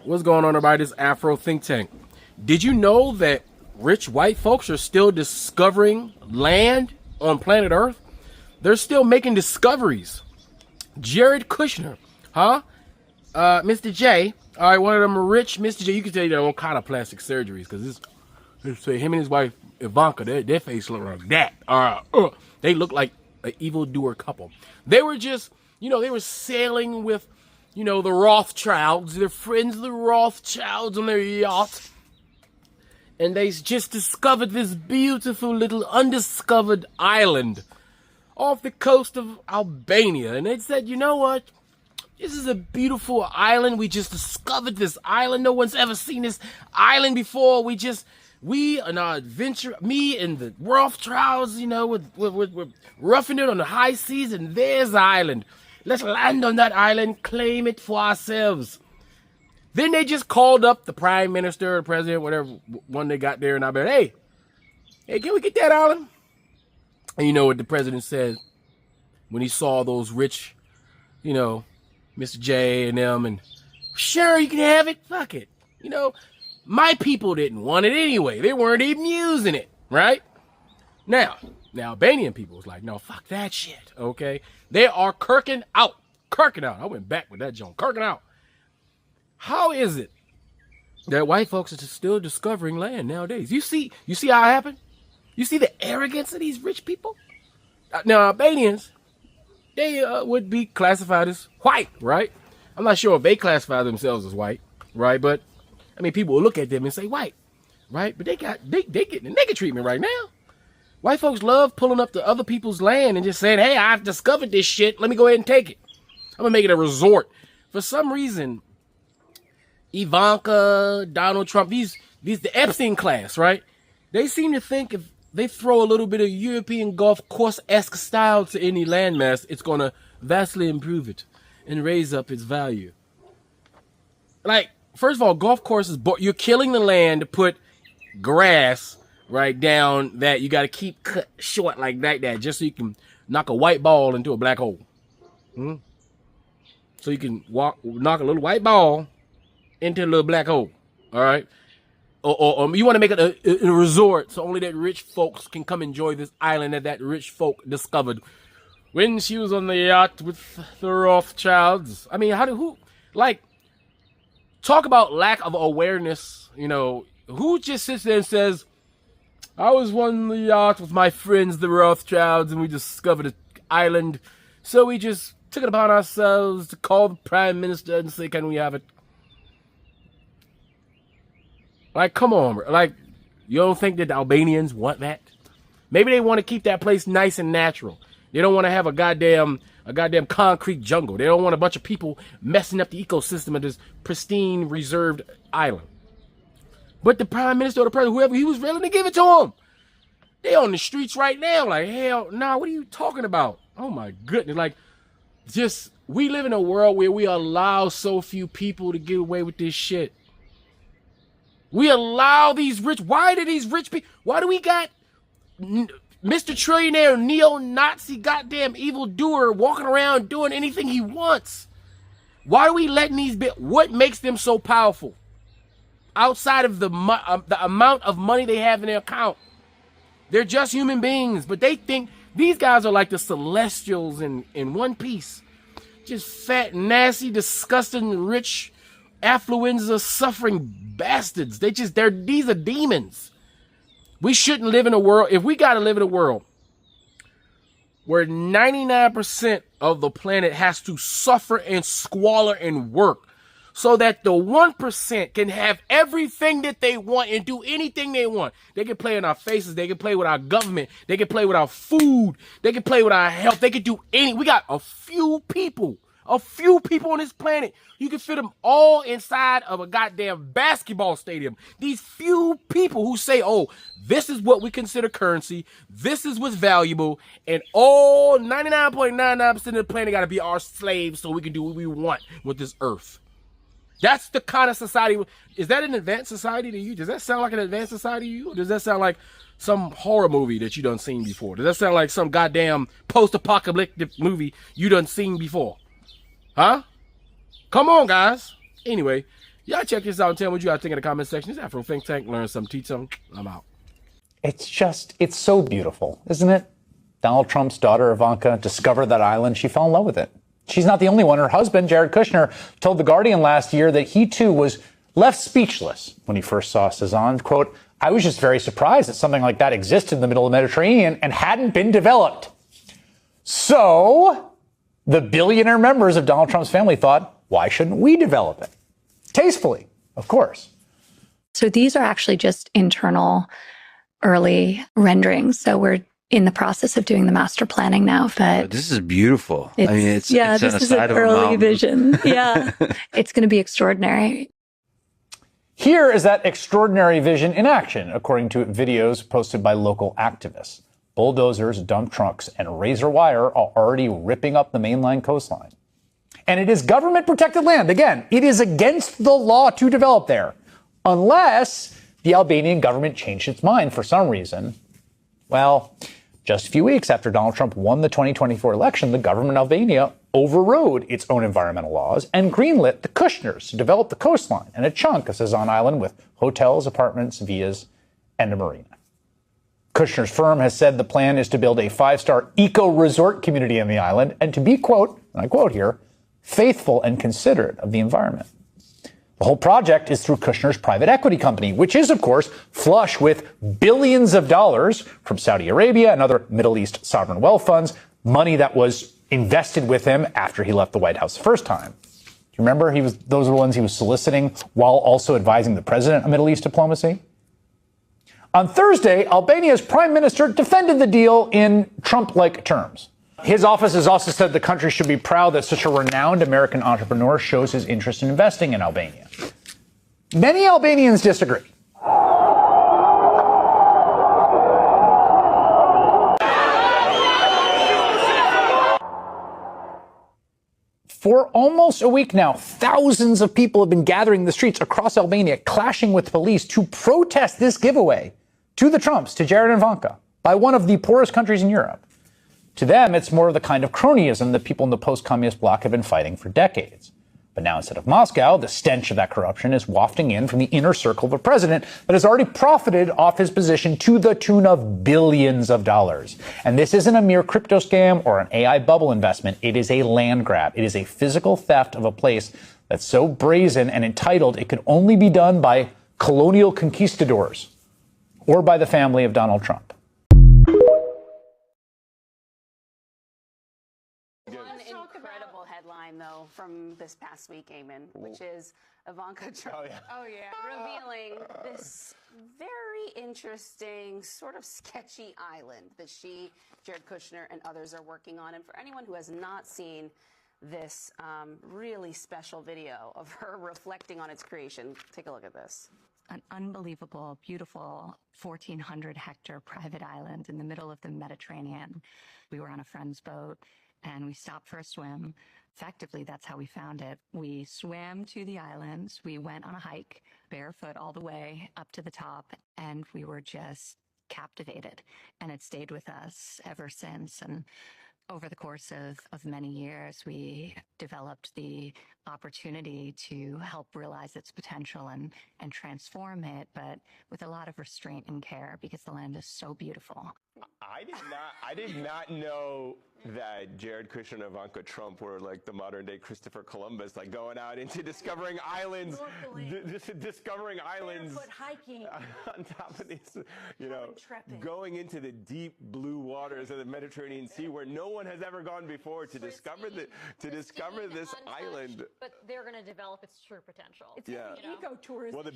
What's going on, everybody? This Afro Think Tank. Did you know that rich white folks are still discovering land on planet Earth? They're still making discoveries. Jared Kushner, Mr. J. All right, one of them rich Mr. J. You can tell you their own kind of plastic surgeries because him and his wife Ivanka, their face look like that. They look like an evildoer couple. They were just, they were sailing with, the Rothschilds, their friends, the Rothschilds, on their yacht. And they just discovered this beautiful little undiscovered island off the coast of Albania. And they said, you know what? This is a beautiful island. We just discovered this island. No one's ever seen this island before. We on our adventure, me and the Rothschilds, we're roughing it on the high seas, and there's the island. Let's land on that island, claim it for ourselves. Then they just called up the prime minister, the president, whatever one they got there, and I bet, hey, can we get that island? And you know what the president said when he saw those rich, Mr. J and them, and sure, you can have it, fuck it. My people didn't want it anyway. They weren't even using it, right? Now, Albanian people was like, no, fuck that shit, okay? They are kirking out. I went back with that joint, kirking out. How is it that white folks are still discovering land nowadays? You see how it happened? You see the arrogance of these rich people? Now, Albanians, they would be classified as white, right? I'm not sure if they classify themselves as white, right? But, people will look at them and say white, right? But they getting the nigga treatment right now. White folks love pulling up to other people's land and just saying, hey, I've discovered this shit. Let me go ahead and take it. I'm going to make it a resort. For some reason, Ivanka, Donald Trump, these the Epstein class, right? They seem to think if they throw a little bit of European golf course-esque style to any landmass, it's going to vastly improve it and raise up its value. Like, first of all, golf courses, you're killing the land to put grass right down that you got to keep cut short like that, just so you can knock a white ball into a black hole. So you can knock a little white ball into a little black hole. All right. Or you want to make it a resort so only that rich folks can come enjoy this island that rich folk discovered when she was on the yacht with the Rothschilds. Talk about lack of awareness. Who just sits there and says, I was on the yacht with my friends, the Rothschilds, and we discovered an island. So we just took it upon ourselves to call the prime minister and say, can we have it? Like, come on, bro. Like, you don't think that the Albanians want that? Maybe they want to keep that place nice and natural. They don't want to have a goddamn concrete jungle. They don't want a bunch of people messing up the ecosystem of this pristine, reserved island. But the prime minister or the president, whoever, he was willing to give it to them. They on the streets right now, like, hell, nah, what are you talking about? Oh my goodness, we live in a world where we allow so few people to get away with this shit. We allow why do we got Mr. Trillionaire, neo-Nazi, goddamn evildoer walking around doing anything he wants? Why are we letting what makes them so powerful? Outside of the amount of money they have in their account. They're just human beings, but they think these guys are like the Celestials in One Piece. Just fat, nasty, disgusting, rich, affluenza suffering bastards. These are demons. We shouldn't live in a world, if we got to live in a world where 99% of the planet has to suffer and squalor and work so that the 1% can have everything that they want and do anything they want. They can play in our faces. They can play with our government. They can play with our food. They can play with our health. They can do we got a few people on this planet. You can fit them all inside of a goddamn basketball stadium. These few people who say, oh, this is what we consider currency. This is what's valuable. And all 99.99% of the planet got to be our slaves so we can do what we want with this earth. That's the kind of society. Is that an advanced society to you? Does that sound like an advanced society to you? Or does that sound like some horror movie that you done seen before? Does that sound like some goddamn post-apocalyptic movie you done seen before? Huh? Come on, guys. Anyway, Y'all check this out and tell me what you guys think in the comment section. It's Afro Think Tank. Learn some T-Tongue. I'm out. It's so beautiful, isn't it? Donald Trump's daughter, Ivanka, discovered that island. She fell in love with it. She's not the only one. Her husband, Jared Kushner, told The Guardian last year that he, too, was left speechless when he first saw Cezanne. Quote, "I was just very surprised that something like that existed in the middle of the Mediterranean and hadn't been developed." So the billionaire members of Donald Trump's family thought, why shouldn't we develop it? Tastefully, of course. So these are actually just internal early renderings. So we're in the process of doing the master planning now. But this is beautiful. I mean, it's this on the is side an of a early mountain. vision. Yeah, it's going to be extraordinary. Here is that extraordinary vision in action, according to videos posted by local activists. Bulldozers, dump trucks, and razor wire are already ripping up the mainland coastline. And it is government-protected land. Again, it is against the law to develop there, unless the Albanian government changed its mind for some reason. Well, just a few weeks after Donald Trump won the 2024 election, the government of Albania overrode its own environmental laws and greenlit the Kushners to develop the coastline and a chunk of Cezanne Island with hotels, apartments, villas, and a marina. Kushner's firm has said the plan is to build a 5-star eco-resort community on the island and to be, quote, and I quote here, faithful and considerate of the environment. The whole project is through Kushner's private equity company, which is, of course, flush with billions of dollars from Saudi Arabia and other Middle East sovereign wealth funds, money that was invested with him after he left the White House the first time. Do you remember those were the ones he was soliciting while also advising the president on Middle East diplomacy? On Thursday, Albania's prime minister defended the deal in Trump-like terms. His office has also said the country should be proud that such a renowned American entrepreneur shows his interest in investing in Albania. Many Albanians disagree. For almost a week now, thousands of people have been gathering in the streets across Albania, clashing with police to protest this giveaway to the Trumps, to Jared and Ivanka, by one of the poorest countries in Europe. To them, it's more of the kind of cronyism that people in the post-communist bloc have been fighting for decades. But now, instead of Moscow, the stench of that corruption is wafting in from the inner circle of a president that has already profited off his position to the tune of billions of dollars. And this isn't a mere crypto scam or an AI bubble investment. It is a land grab. It is a physical theft of a place that's so brazen and entitled it could only be done by colonial conquistadors or by the family of Donald Trump. Incredible headline, though, from this past week, Eamon, which is Ivanka Trump revealing this very interesting, sort of sketchy island that she, Jared Kushner, and others are working on. And for anyone who has not seen this really special video of her reflecting on its creation, take a look at this. An unbelievable, beautiful 1,400-hectare private island in the middle of the Mediterranean. We were on a friend's boat, and we stopped for a swim. Effectively, that's how we found it. We swam to the islands. We went on a hike, barefoot all the way up to the top, and we were just captivated. And it stayed with us ever since. And over the course of many years, we developed the opportunity to help realize its potential and transform it, but with a lot of restraint and care because the land is so beautiful. I did not know that Jared Kushner and Ivanka Trump were like the modern day Christopher Columbus, like going out into discovering islands, discovering islands, hiking on top of these, going into the deep blue waters of the Mediterranean Sea where no one has ever gone before to discover this island. But they're going to develop its true potential. It's ecotourism. Well, the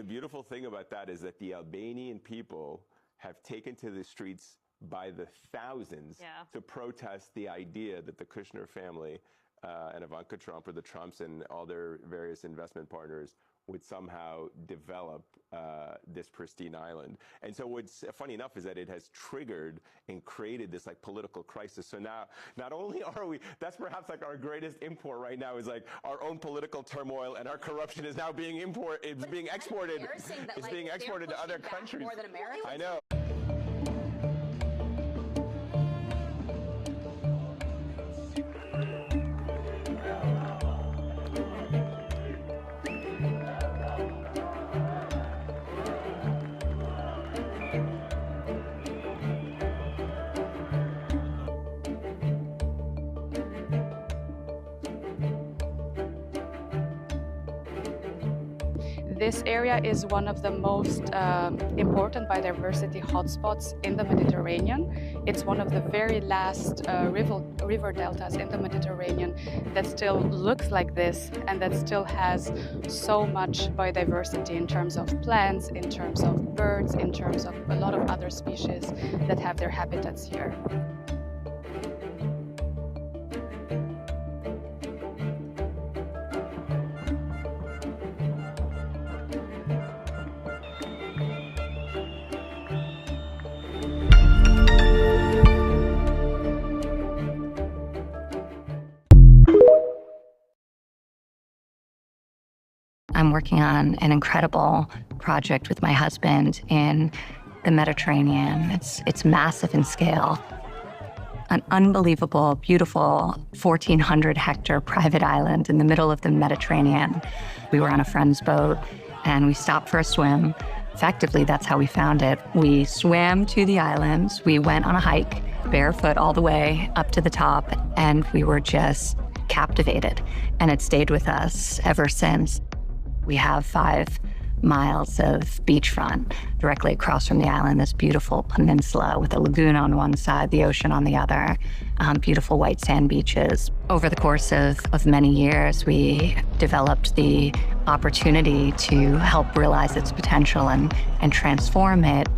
beautiful thing about that is that the Albanian people have taken to the streets by the thousands to protest the idea that the Kushner family and Ivanka Trump or the Trumps and all their various investment partners would somehow develop this pristine island. And so what's funny enough is that it has triggered and created this like political crisis. So now, not only are we, that's perhaps like our greatest import right now is like our own political turmoil and our corruption is now being exported. It's being exported to other countries. More than America. I know. This area is one of the most important biodiversity hotspots in the Mediterranean. It's one of the very last river deltas in the Mediterranean that still looks like this and that still has so much biodiversity in terms of plants, in terms of birds, in terms of a lot of other species that have their habitats here. I'm working on an incredible project with my husband in the Mediterranean. It's massive in scale. An unbelievable, beautiful 1,400-hectare private island in the middle of the Mediterranean. We were on a friend's boat, and we stopped for a swim. Effectively, that's how we found it. We swam to the island. We went on a hike, barefoot all the way up to the top, and we were just captivated. And it stayed with us ever since. We have 5 miles of beachfront directly across from the island, this beautiful peninsula with a lagoon on one side, the ocean on the other, beautiful white sand beaches. Over the course of many years, we developed the opportunity to help realize its potential and transform it.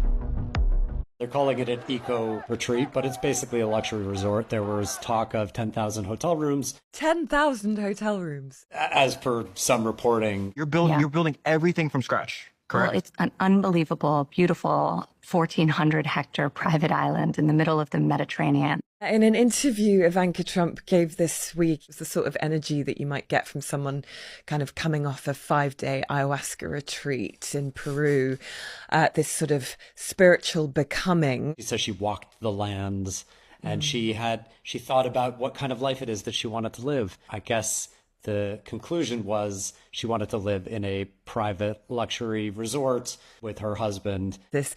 They're calling it an eco retreat, but it's basically a luxury resort. There was talk of 10,000 hotel rooms. 10,000 hotel rooms. As per some reporting. You're building everything from scratch, correct? Well, it's an unbelievable, beautiful 1,400-hectare private island in the middle of the Mediterranean. In an interview Ivanka Trump gave this week, it was the sort of energy that you might get from someone kind of coming off a 5-day ayahuasca retreat in Peru, this sort of spiritual becoming. She says she walked the lands and she thought about what kind of life it is that she wanted to live. I guess the conclusion was she wanted to live in a private luxury resort with her husband. This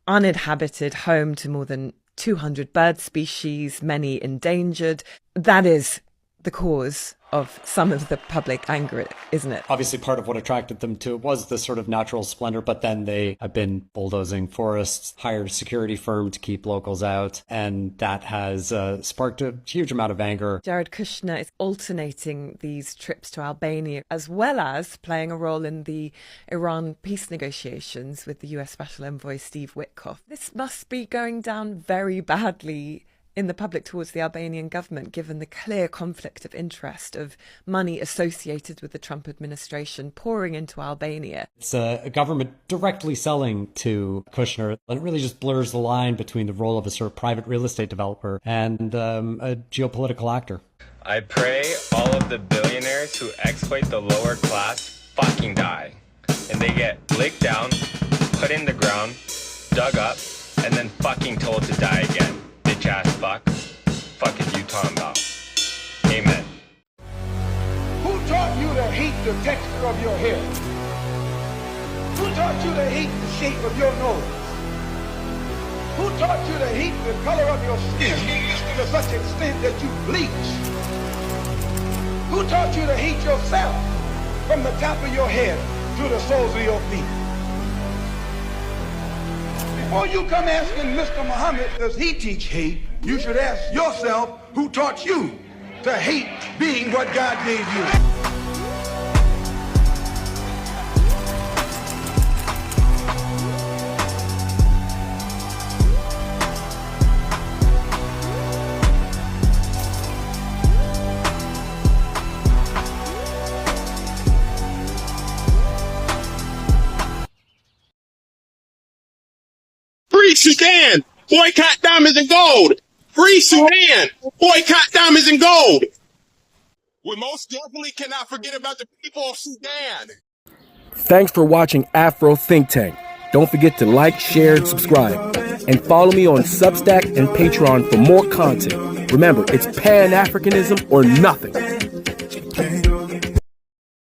uninhabited home to more than 200 bird species, many endangered. That is the cause of some of the public anger, isn't it? Obviously, part of what attracted them to it was the sort of natural splendor, but then they have been bulldozing forests, hired a security firm to keep locals out, and that has sparked a huge amount of anger. Jared Kushner is alternating these trips to Albania, as well as playing a role in the Iran peace negotiations with the US Special Envoy Steve Witkoff. This must be going down very badly in the public towards the Albanian government, given the clear conflict of interest of money associated with the Trump administration pouring into Albania. It's a government directly selling to Kushner. It really just blurs the line between the role of a sort of private real estate developer and a geopolitical actor. I pray all of the billionaires who exploit the lower class fucking die. And they get licked down, put in the ground, dug up, and then fucking told to die again. Ass fuck. Fuck is you talking about? Amen. Who taught you to hate the texture of your hair? Who taught you to hate the shape of your nose? Who taught you to hate the color of your skin to such extent that you bleach? Who taught you to hate yourself from the top of your head to the soles of your feet? Before you come asking Mr. Muhammad, does he teach hate? You should ask yourself, who taught you to hate being what God gave you? Free Sudan! Boycott diamonds and gold! Free Sudan! Boycott diamonds and gold! We most definitely cannot forget about the people of Sudan! Thanks for watching Afro Think Tank. Don't forget to like, share, and subscribe. And follow me on Substack and Patreon for more content. Remember, it's Pan-Africanism or nothing.